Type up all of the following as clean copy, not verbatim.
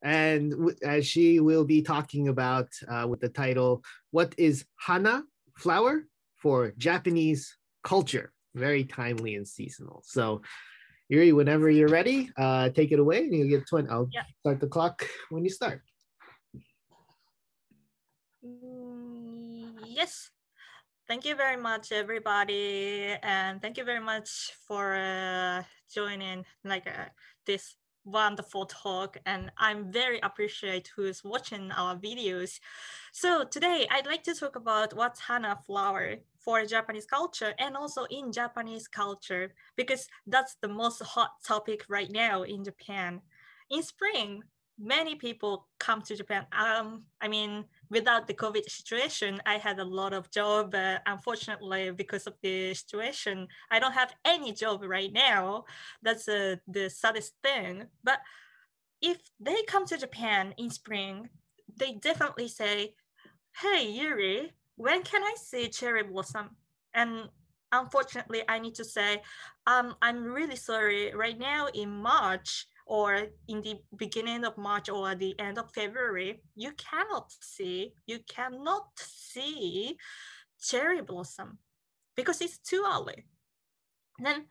And she will be talking about with the title, What is hana-flower for Japanese culture? Very timely and seasonal. So Yuri, whenever you're ready, take it away and you get 20. I'll start the clock when you start. Yes. Thank you very much, everybody. And thank you very much for joining this wonderful talk. And I'm very appreciate who's watching our videos. So today I'd like to talk about what's hana flower for Japanese culture and also in Japanese culture, because that's the most hot topic right now in Japan. In spring, many people come to Japan. Without the COVID situation, I had a lot of job, but unfortunately, because of the situation, I don't have any job right now. That's the saddest thing. But if they come to Japan in spring, they definitely say, "Hey, Yuri, when can I see cherry blossom?" And unfortunately, I need to say, I'm really sorry. Right now in March, or in the beginning of March or the end of February, you cannot see cherry blossom because it's too early. Then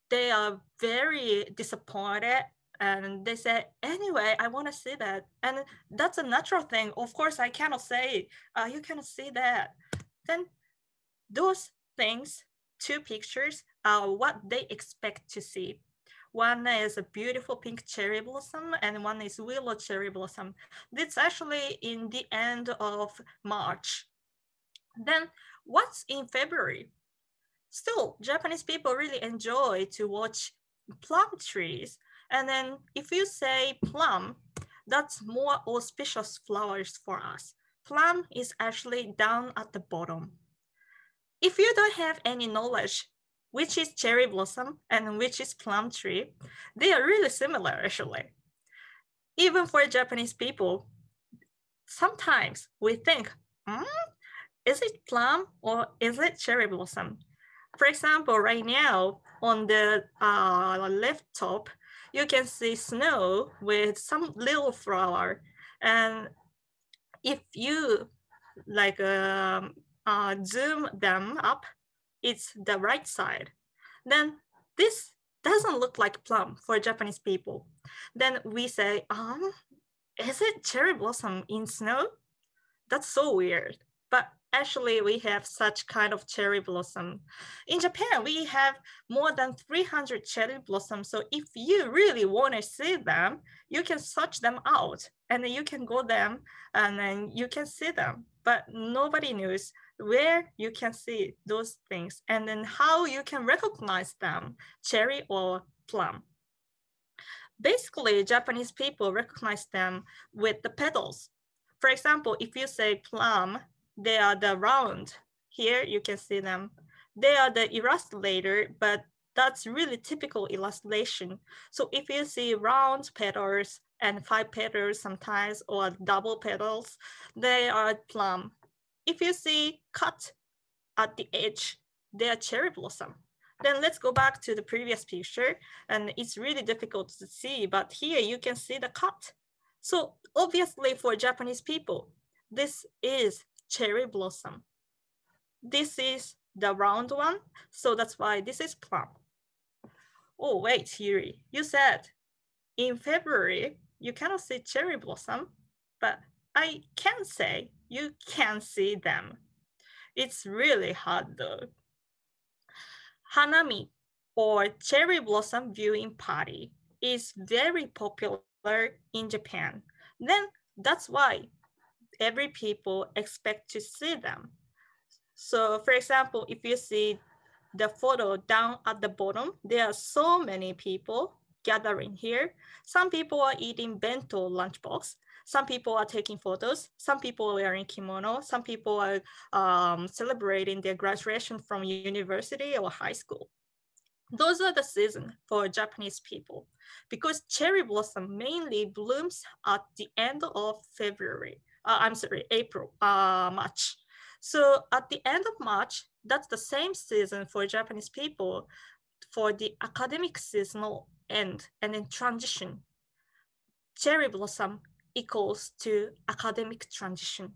they are very disappointed and they say, anyway, I want to see that. And that's a natural thing. Of course, I cannot say, you cannot see that. Then those things, two pictures, are what they expect to see. One is a beautiful pink cherry blossom and one is willow cherry blossom. That's actually in the end of March. Then what's in February? Still, Japanese people really enjoy to watch plum trees. And then if you say plum, that's more auspicious flowers for us. Plum is actually down at the bottom. If you don't have any knowledge which is cherry blossom and which is plum tree, they are really similar actually. Even for Japanese people, sometimes we think, is it plum or is it cherry blossom? For example, right now on the left top, you can see snow with some little flower. And if you zoom them up, it's the right side. Then this doesn't look like plum for Japanese people. Then we say, is it cherry blossom in snow? That's so weird. But actually we have such kind of cherry blossom. In Japan, we have more than 300 cherry blossoms. So if you really want to see them, you can search them out and then you can go them and then you can see them. But nobody knows where you can see those things and then how you can recognize them, cherry or plum. Basically, Japanese people recognize them with the petals. For example, if you say plum, they are the round. Here you can see them. They are the illustrator, but that's really typical illustration. So if you see round petals and 5 petals sometimes, or double petals, they are plum. If you see cut at the edge, they are cherry blossom. Then let's go back to the previous picture, and it's really difficult to see, but here you can see the cut. So obviously for Japanese people, this is cherry blossom. This is the round one, so that's why this is plum. Oh wait, Yuri, you said in February, you cannot see cherry blossom, but I can say you can see them. It's really hard though. Hanami, or cherry blossom viewing party, is very popular in Japan. Then that's why every people expect to see them. So for example, if you see the photo down at the bottom, there are so many people gathering here. Some people are eating bento lunchbox. Some people are taking photos. Some people are wearing kimono. Some people are celebrating their graduation from university or high school. Those are the season for Japanese people because cherry blossom mainly blooms at the end of April, March. So at the end of March, that's the same season for Japanese people for the academic seasonal end and then transition. cherry blossom equals to academic transition.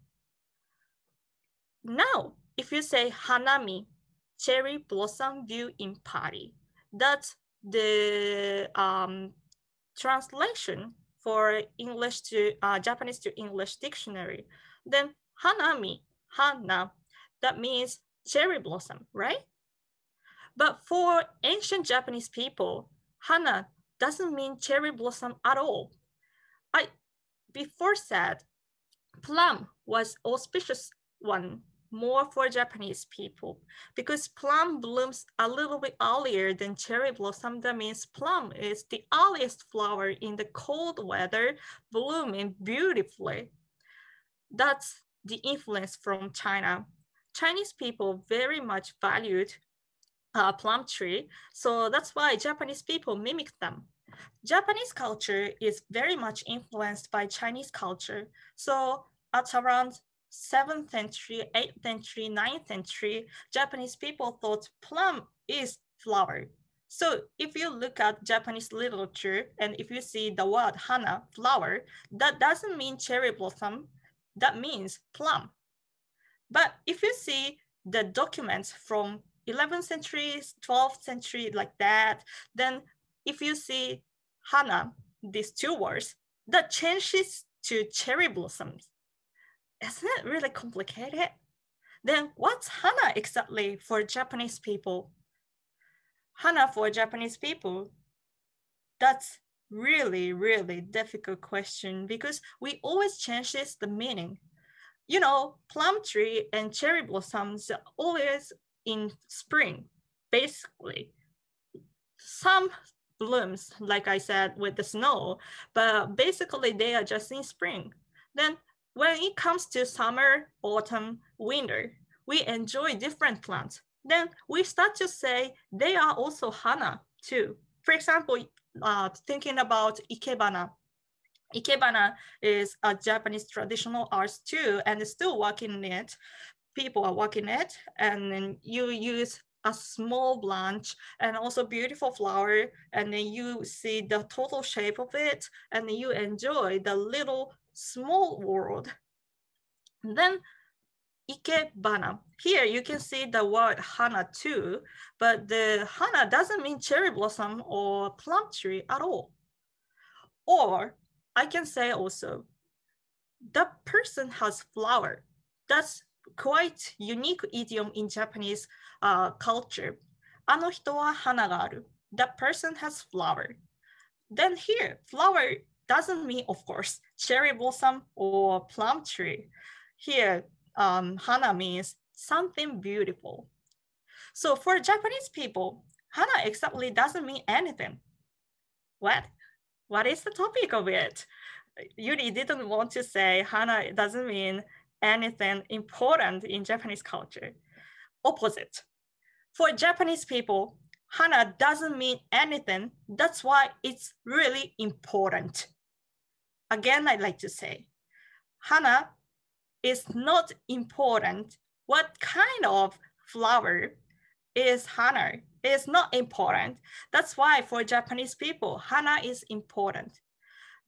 Now, if you say hanami, cherry blossom viewing party, that's the translation for English to Japanese to English dictionary. Then hanami, hana, that means cherry blossom, right? But for ancient Japanese people, hana doesn't mean cherry blossom at all. I before said plum was auspicious one more for Japanese people because plum blooms a little bit earlier than cherry blossom. That means plum is the earliest flower in the cold weather, blooming beautifully. That's the influence from China. Chinese people very much valued plum tree, so that's why Japanese people mimic them. Japanese culture is very much influenced by Chinese culture. So at around 7th century, 8th century, 9th century, Japanese people thought plum is flower. So if you look at Japanese literature and if you see the word hana, flower, that doesn't mean cherry blossom, that means plum. But if you see the documents from 11th century, 12th century, like that, then if you see hana, these two words, that changes to cherry blossoms. Isn't it really complicated? Then what's hana exactly for Japanese people? Hana for Japanese people, that's really, really difficult question because we always change the meaning. You know, plum tree and cherry blossoms are always in spring, basically. Some blooms, like I said, with the snow, but basically they are just in spring. Then when it comes to summer, autumn, winter, we enjoy different plants. Then we start to say they are also hana too. For example, thinking about ikebana. Ikebana is a Japanese traditional art too, and still working it. People are working it, and then you use a small branch and also beautiful flower, and then you see the total shape of it, and then you enjoy the little small world. And then ikebana. Here you can see the word hana too, but the hana doesn't mean cherry blossom or plum tree at all. Or I can say also, the person has flower. That's quite unique idiom in Japanese culture. あの人は花がある. That person has flower. Then here, flower doesn't mean, of course, cherry blossom or plum tree. Here, hana means something beautiful. So for Japanese people, hana exactly doesn't mean anything. What? What is the topic of it? Yuri didn't want to say hana doesn't mean anything important in Japanese culture. Opposite. For Japanese people, hana doesn't mean anything. That's why it's really important. Again, I'd like to say, hana is not important. What kind of flower is hana? It's not important. That's why for Japanese people, hana is important.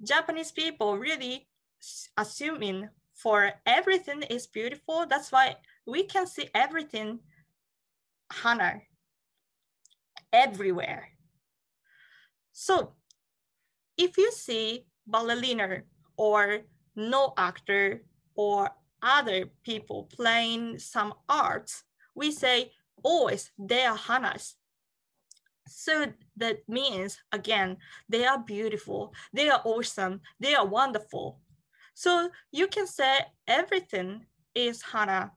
Japanese people really assuming for everything is beautiful. That's why we can see everything hana everywhere. So if you see ballerina or no actor or other people playing some arts, we say always they are hanas. So that means, again, they are beautiful, they are awesome, they are wonderful. So you can say everything is hana.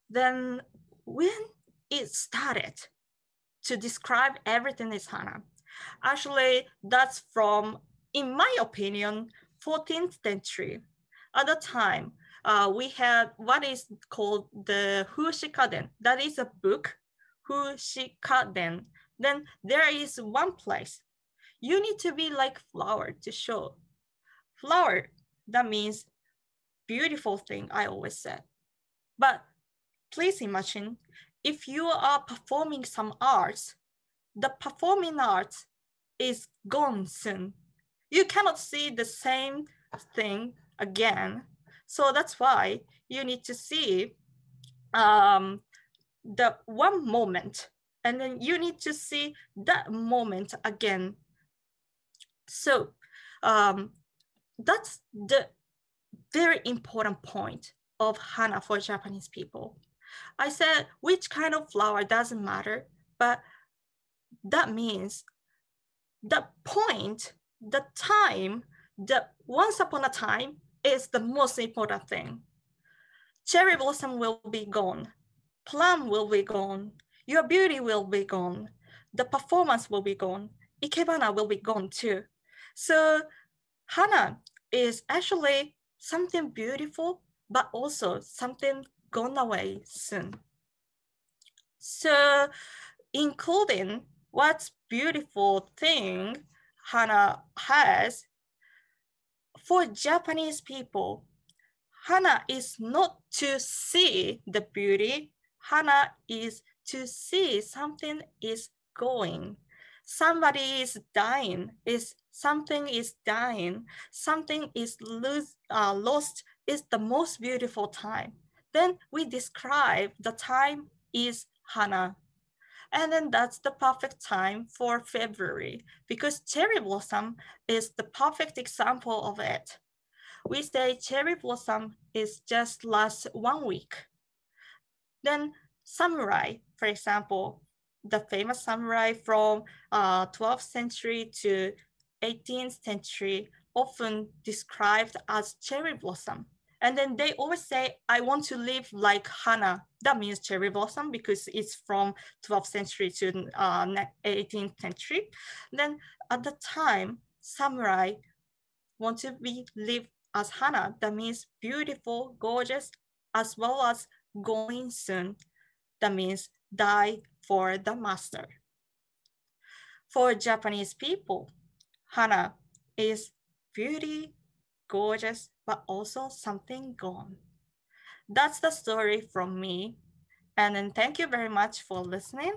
Then when it started to describe everything is hana, actually that's from, in my opinion, 14th century. At the time, we had what is called the Hushikaden. That is a book, Hushikaden. Then there is one place. You need to be like flower to show. Flower, that means beautiful thing, I always said. But please imagine, if you are performing some arts, the performing arts is gone soon. you cannot see the same thing again. So that's why you need to see the one moment, and then you need to see that moment again. So that's the very important point of hana for Japanese people. I said which kind of flower doesn't matter, but that means the point, the time, the once upon a time is the most important thing. Cherry blossom will be gone. Plum will be gone. Your beauty will be gone. The performance will be gone. Ikebana will be gone too. So hana is actually something beautiful, but also something gone away soon. So including what's beautiful thing hana has, for Japanese people, hana is not to see the beauty. Hana is to see something is going. Somebody is dying. Something is dying. Something is lost. Is the most beautiful time. Then we describe the time is hana. And then that's the perfect time for February, because cherry blossom is the perfect example of it. We say cherry blossom is just last 1 week. Then samurai, for example, the famous samurai from 12th century to 18th century, often described as cherry blossom. And then they always say, I want to live like hana. That means cherry blossom because it's from 12th century to 18th century. Then at the time, samurai want to live as hana. That means beautiful, gorgeous, as well as going soon. That means die for the master. For Japanese people, hana is beauty, gorgeous, but also something gone. That's the story from me. And then thank you very much for listening.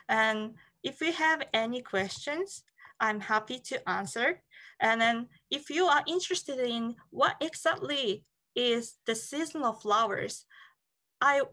And if you have any questions, I'm happy to answer. And then if you are interested in what exactly is the season of flowers, I'm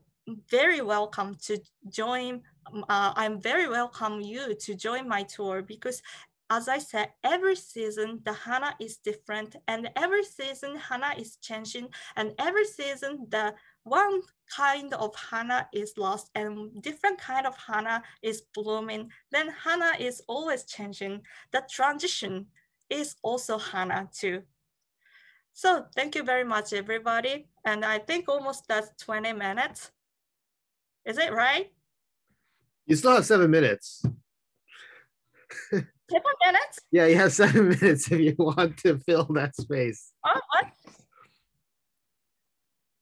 very welcome to join. I'm very welcome you to join my tour, because as I said, every season the hana is different, and every season hana is changing, and every season the one kind of hana is lost and different kind of hana is blooming. Then hana is always changing. The transition is also hana too. So thank you very much, everybody. And I think almost that's 20 minutes. Is it right? You still have 7 minutes. 7 minutes? Yeah, you have 7 minutes if you want to fill that space. Oh, what?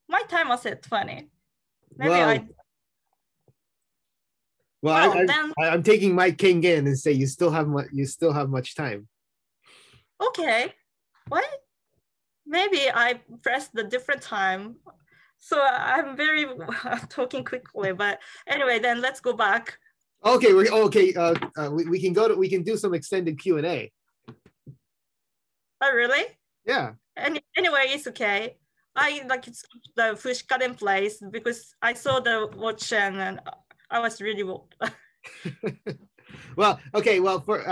My time was at 20. Maybe I'm taking my king in and say you still have much time. Okay. What? Maybe I pressed the different time. So I'm very talking quickly, but anyway, then let's go back. Okay, we can do some extended Q&A. Oh, really? Yeah. Anyway, it's okay. I like it's the Fushikaden place because I saw the watch and I was really Well, okay. Well, for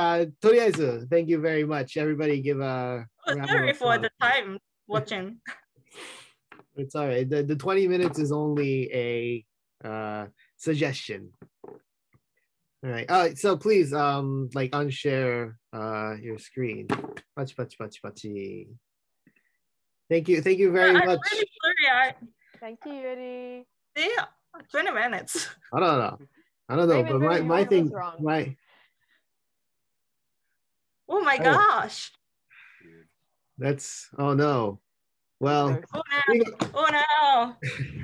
とりあえず, thank you very much. Everybody give a sorry for the time watching. It's all right. The 20 minutes is only a suggestion. All right. So please like unshare your screen. Pachi, pachi, pachi, pachi. Thank you very much. I'm really sorry. Thank you, Yuri. Yeah, 20 minutes. I don't know, but my thing, oh my gosh. That's, oh no. Well, oh no.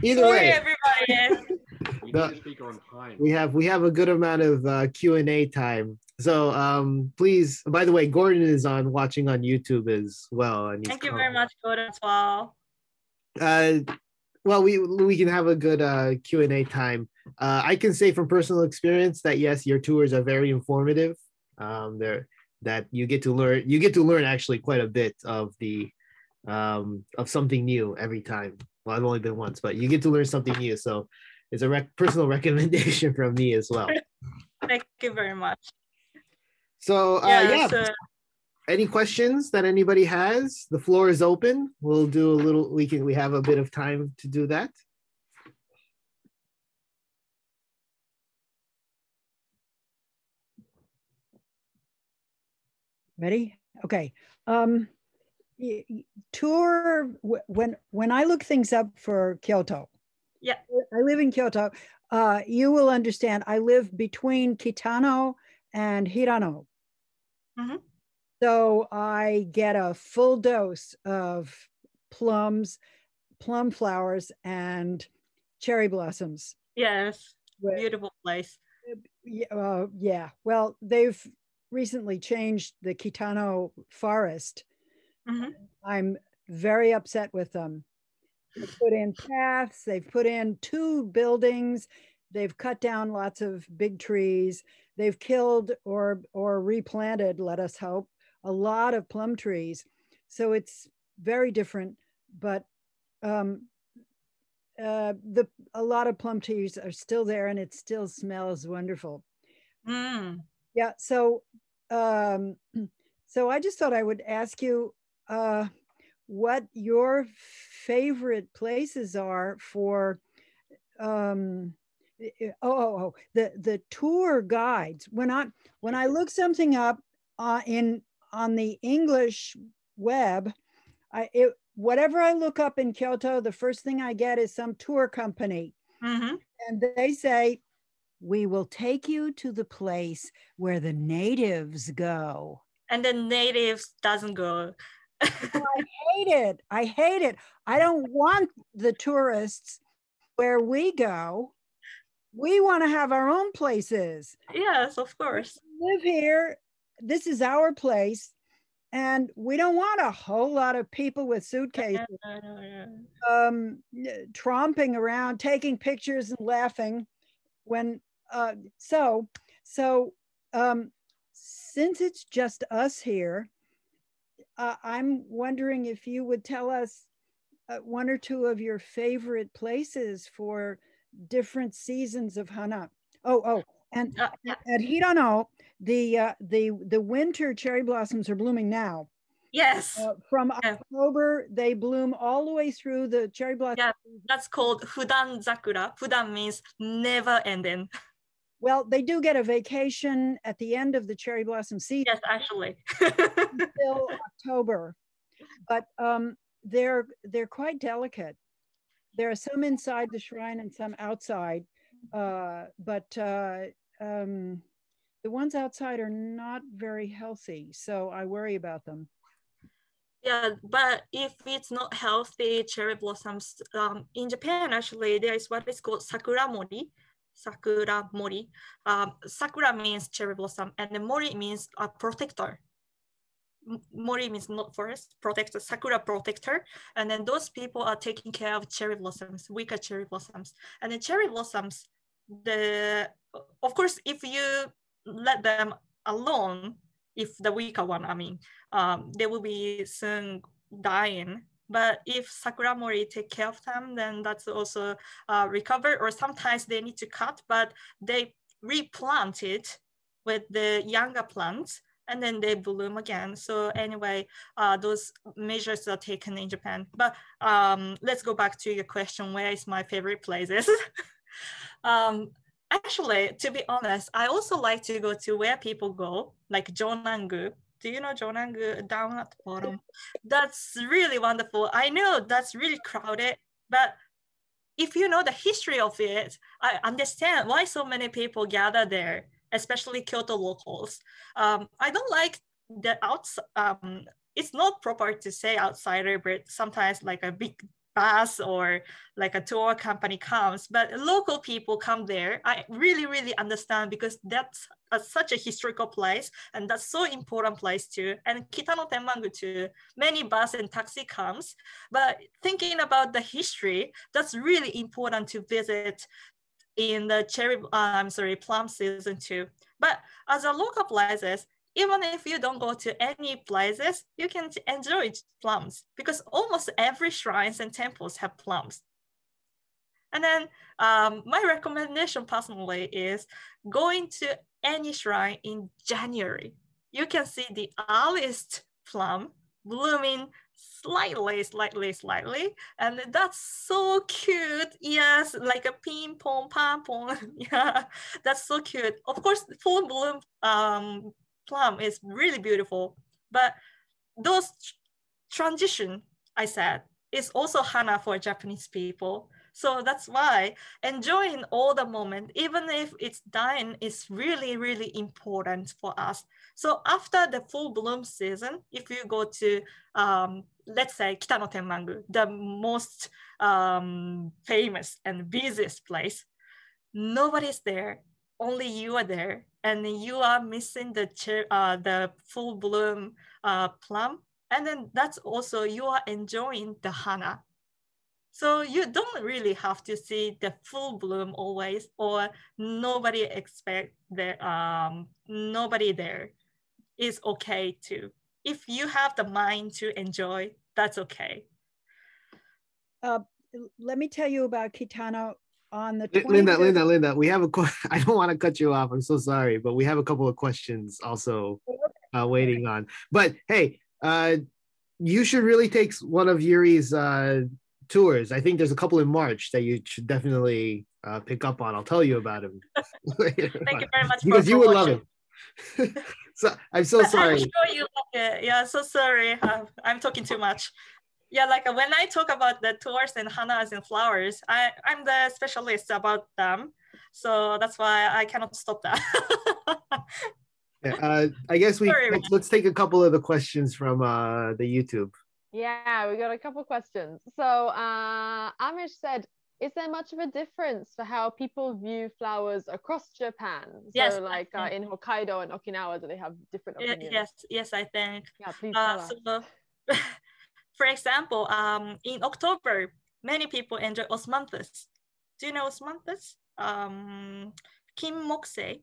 Either sorry, way, everybody. We have a good amount of Q&A time. So please, by the way, Gordon is watching on YouTube as well. And thank you very much, Gordon, as well. Well, we can have a good Q&A time. I can say from personal experience that yes, your tours are very informative. that you get to learn actually quite a bit of something new every time. Well, I've only been once, but you get to learn something new. So it's a personal recommendation from me as well. Thank you very much. So yeah. So any questions that anybody has? The floor is open. We'll do a little. We have a bit of time to do that. Ready? Okay. Tour when I look things up for Kyoto. Yeah. I live in Kyoto. You will understand. I live between Kitano and Hirano. Mm-hmm. So I get a full dose of plums, plum flowers, and cherry blossoms. Yes. Beautiful place. Yeah. Well, they've recently changed the Kitano forest. Mm-hmm. I'm very upset with them. They've put in paths, they've put in 2 buildings, they've cut down lots of big trees, they've killed or replanted, let us hope, a lot of plum trees. So it's very different, but a lot of plum trees are still there and it still smells wonderful. Mm. Yeah, so I just thought I would ask you what your favorite places are for the tour guides. When I look something up on the English web, whatever I look up in Kyoto, the first thing I get is some tour company. Mm-hmm. And they say, we will take you to the place where the natives go. And the natives doesn't go. I hate it. I don't want the tourists where we go. We want to have our own places. Yes, of course. We live here. This is our place. And we don't want a whole lot of people with suitcases tromping around, taking pictures and laughing. When since it's just us here, I'm wondering if you would tell us 1 or 2 of your favorite places for different seasons of hana. And at Hirano, the winter cherry blossoms are blooming now. Yes. From October, they bloom all the way through the cherry blossom. Yeah, that's called Fudan Zakura. Fudan means never ending. Well, they do get a vacation at the end of the cherry blossom season. Yes, actually. Until October. But they're quite delicate. There are some inside the shrine and some outside. But the ones outside are not very healthy. So I worry about them. Yeah, but if it's not healthy cherry blossoms, in Japan, actually, there is what is called sakura mori. Sakura mori. Sakura means cherry blossom, and the mori means a protector. Mori means not forest, protector, sakura protector. And then those people are taking care of cherry blossoms, weaker cherry blossoms. And the cherry blossoms, of course, if you let them alone, if the weaker one, they will be soon dying. But if Sakura Mori take care of them, then that's also recover, or sometimes they need to cut, but they replant it with the younger plants and then they bloom again. So anyway, those measures are taken in Japan. But let's go back to your question, where is my favorite places? Actually, to be honest, I also like to go to where people go, like Jonangu. Do you know Jonangu down at the bottom? That's really wonderful. I know that's really crowded, but if you know the history of it, I understand why so many people gather there, especially Kyoto locals. I don't like the it's not proper to say outsider, but sometimes like a big bus or like a tour company comes, but local people come there. I really, really understand, because that's such a historical place, and that's so important place too. And Kitano Tenmangu too, many bus and taxi comes, but thinking about the history, that's really important to visit in the plum season too. But as a local places, even if you don't go to any places, you can enjoy plums because almost every shrines and temples have plums. And then my recommendation personally is going to any shrine in January. You can see the earliest plum blooming slightly, and that's so cute. Yes, like a ping pong, pam pong. Yeah, that's so cute. Of course, full bloom plum is really beautiful, but those transition I said is also hana for Japanese people. So that's why enjoying all the moment, even if it's dying, is really, really important for us. So after the full bloom season, if you go to, let's say, Kitano Tenmangu, the most famous and busiest place, nobody's there, only you are there, and you are missing the full bloom plum. And then that's also you are enjoying the hana. So you don't really have to see the full bloom always, or nobody expect nobody there is okay too. If you have the mind to enjoy, that's okay. Let me tell you about Kitano on the Linda, we have I don't want to cut you off. I'm so sorry, but we have a couple of questions also waiting on. But hey, you should really take one of Yuri's tours. I think there's a couple in March that you should definitely pick up on. I'll tell you about him. Thank you very much because for you would love it. So I'm so sorry. I'm sure you like it. Yeah, so sorry. I'm talking too much. Yeah, like when I talk about the tours and hanas and flowers, I'm the specialist about them. So that's why I cannot stop that. Yeah, I guess let's take a couple of the questions from the YouTube. Yeah, we got a couple questions. So Amish said, is there much of a difference for how people view flowers across Japan? So yes, like in Hokkaido and Okinawa, do they have different opinions? Yes, I think. Yeah, please tell us. So, for example, in October, many people enjoy osmanthus. Do you know osmanthus? Kinmokusei.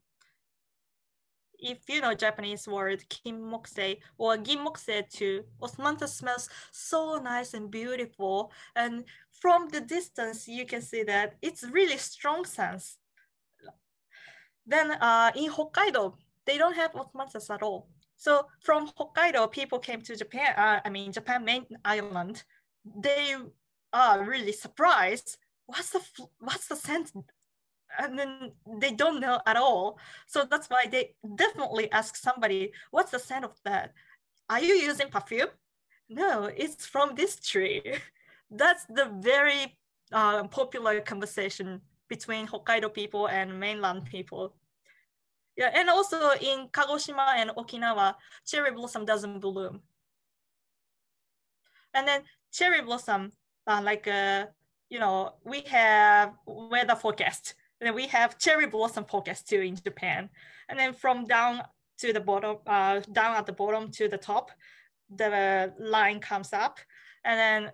If you know Japanese word kinmokusei or ginmokusei too, osmanthus smells so nice and beautiful. And from the distance, you can see that it's really strong scents. Then in Hokkaido, they don't have osmanthus at all. So from Hokkaido, people came to Japan, Japan main island. They are really surprised. What's the scent? And then they don't know at all. So that's why they definitely ask somebody, what's the scent of that? Are you using perfume? No, it's from this tree. That's the very popular conversation between Hokkaido people and mainland people. Yeah, and also in Kagoshima and Okinawa, cherry blossom doesn't bloom. And then cherry blossom, we have weather forecast. And then we have cherry blossom forecast too in Japan. And then from down to the bottom, down at the bottom to the top, the line comes up. And then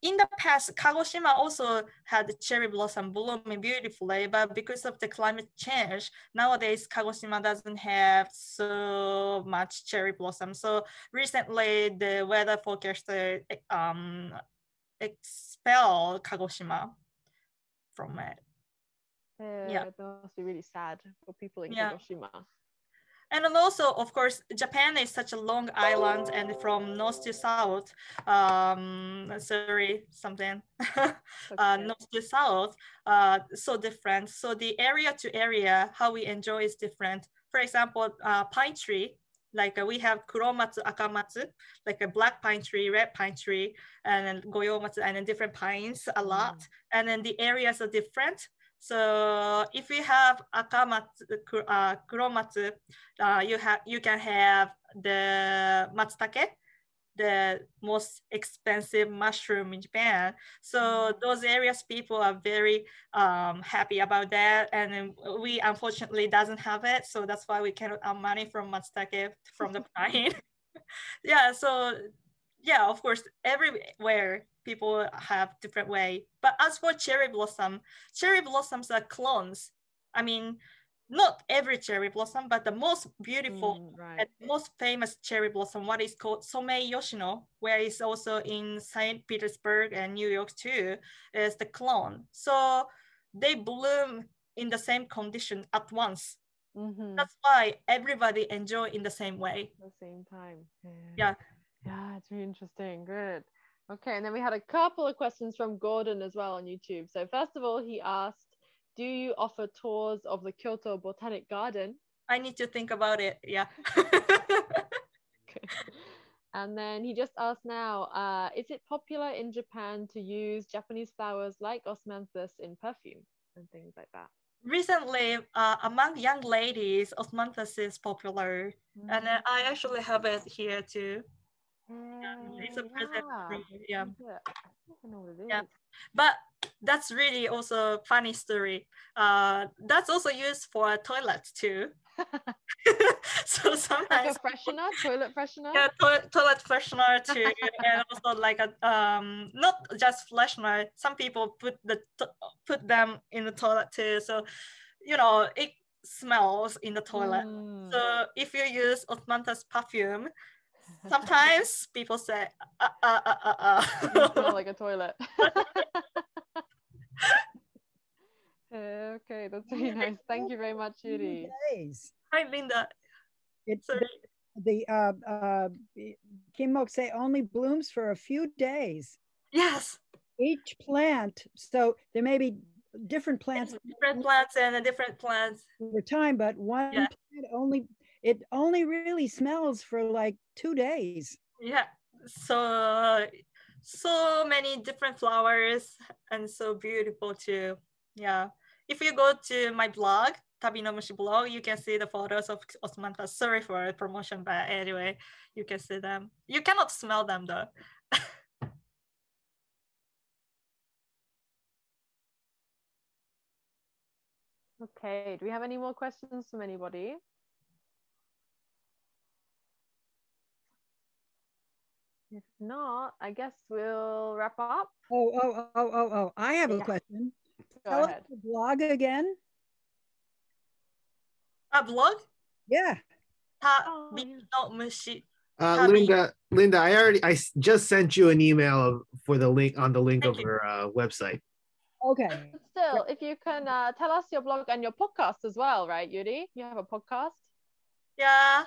in the past, Kagoshima also had cherry blossom blooming beautifully, but because of the climate change, nowadays Kagoshima doesn't have so much cherry blossom. So recently, the weather forecaster expelled Kagoshima from it. Yeah, it must be really sad for people in Kagoshima. And then also, of course, Japan is such a long island, and from north to south, north to south, so different. So the area to area, how we enjoy is different. For example, pine tree, like we have kuromatsu, akamatsu, like a black pine tree, red pine tree, and then goyomatsu, and then different pines a lot. And then the areas are different. So if you have akamatsu, kuromatsu, you can have the matsutake, the most expensive mushroom in Japan. So those areas people are very happy about that, and we unfortunately doesn't have it. So that's why we cannot earn money from matsutake from the pine. Yeah. So yeah, of course, everywhere people have different way. But as for cherry blossoms are clones. I mean, not every cherry blossom, but the most beautiful right. and most famous cherry blossom, what is called Somei Yoshino, where it's also in St. Petersburg and New York too, is the clone. So they bloom in the same condition at once. That's why everybody enjoy in the same way. At the same time. Yeah. Yeah, it's really interesting. Good. Okay, and then we had a couple of questions from Gordon as well on YouTube. So first of all, he asked, do you offer tours of the Kyoto Botanic Garden? I need to think about it. Yeah. Okay. And then he just asked now, is it popular in Japan to use Japanese flowers like osmanthus in perfume and things like that? Recently, among young ladies, osmanthus is popular, and I actually have it here too. It's a present from, yeah. I don't know what it is. Yeah, but that's really also a funny story. That's also used for toilets too. So sometimes like a freshener, toilet freshener. Yeah, toilet freshener too, and also like a not just freshener. Some people put them in the toilet too, so you know it smells in the toilet. So if you use osmanthus perfume, sometimes people say, You smell like a toilet. Okay, that's really nice. Thank you very much, Yuri. Hi, Linda. Sorry. The Kimokse only blooms for a few days. Yes. Each plant, so there may be different plants. Different plants and different plants. Over time, but one plant only really smells for like 2 days. Yeah. So many different flowers and so beautiful too. Yeah. If you go to my blog, Tabi no Mushi blog, you can see the photos of osmanthus. Sorry for promotion, but anyway, you can see them. You cannot smell them though. Okay, do we have any more questions from anybody? If not, I guess we'll wrap up. Oh. I have a question. Go ahead. The blog again. A blog? Yeah. Tabi no Mushi. Linda, I just sent you an email for the link on the link of her website. Okay. But still, if you can tell us your blog and your podcast as well, right, Yuri? You have a podcast? Yeah.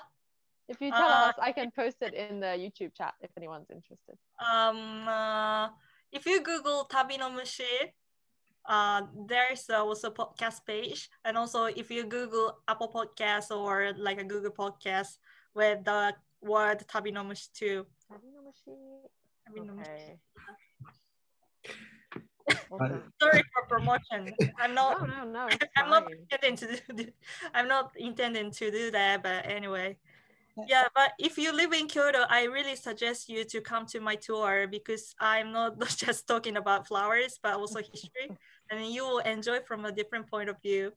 If you tell us, I can post it in the YouTube chat if anyone's interested. If you Google Tabi no Mushi, there's also podcast page, and also if you Google Apple Podcasts or like a Google Podcast with the word Tabi no Mushi too. Tabi no Mushi. Okay. Awesome. Sorry for promotion. I'm not. No. I'm not intending to do that. But anyway, yeah. But if you live in Kyoto, I really suggest you to come to my tour because I'm not just talking about flowers, but also history, and you will enjoy from a different point of view.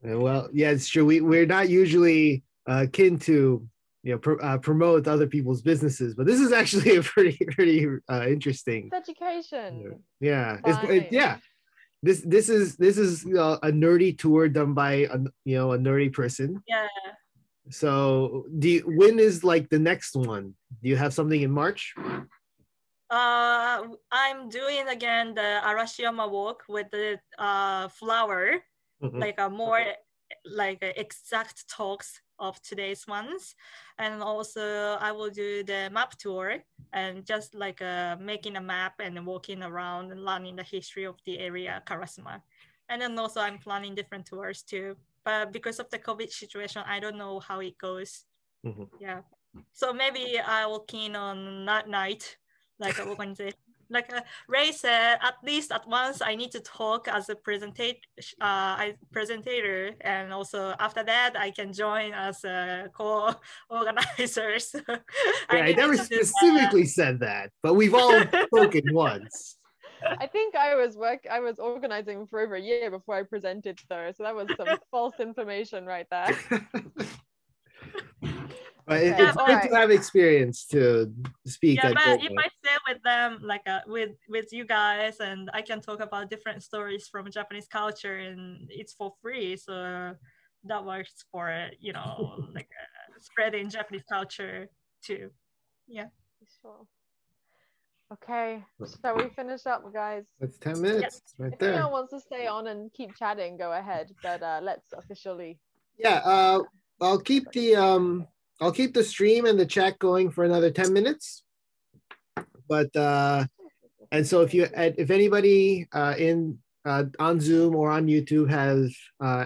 Well, yeah, it's true. We're not usually kin to promote other people's businesses, but this is actually a pretty interesting. It's education. Yeah, This is a nerdy tour done by a nerdy person. Yeah. So when is like the next one? Do you have something in March? I'm doing again the Arashiyama walk with the flower, like a more like exact talks of today's ones, and also I will do the map tour and just like making a map and walking around and learning the history of the area Karasuma, and then also I'm planning different tours too. But because of the COVID situation, I don't know how it goes. Yeah, so maybe I will keen on Nite, like a organization. Like Ray said, at least at once I need to talk as a presentator, and also after that I can join as a co-organizers. I never specifically said that, but we've all spoken once. I think I was organizing for over a year before I presented though, so that was some false information right there. But it's good to have experience to speak. Yeah, but if I stay with them, like with you guys, and I can talk about different stories from Japanese culture, and it's for free. So that works for, like spreading Japanese culture too. Yeah. Sure. Okay, shall we finish up, guys? That's 10 minutes right If there. anyone wants to stay on and keep chatting, go ahead. But let's officially. Yeah, I'll keep the stream and the chat going for another 10 minutes. But and so if anybody on Zoom or on YouTube has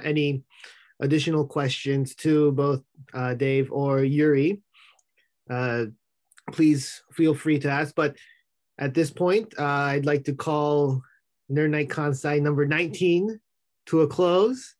any additional questions to both Dave or Yuri, please feel free to ask. But at this point, I'd like to call Nerd Night Kansai number 19 to a close.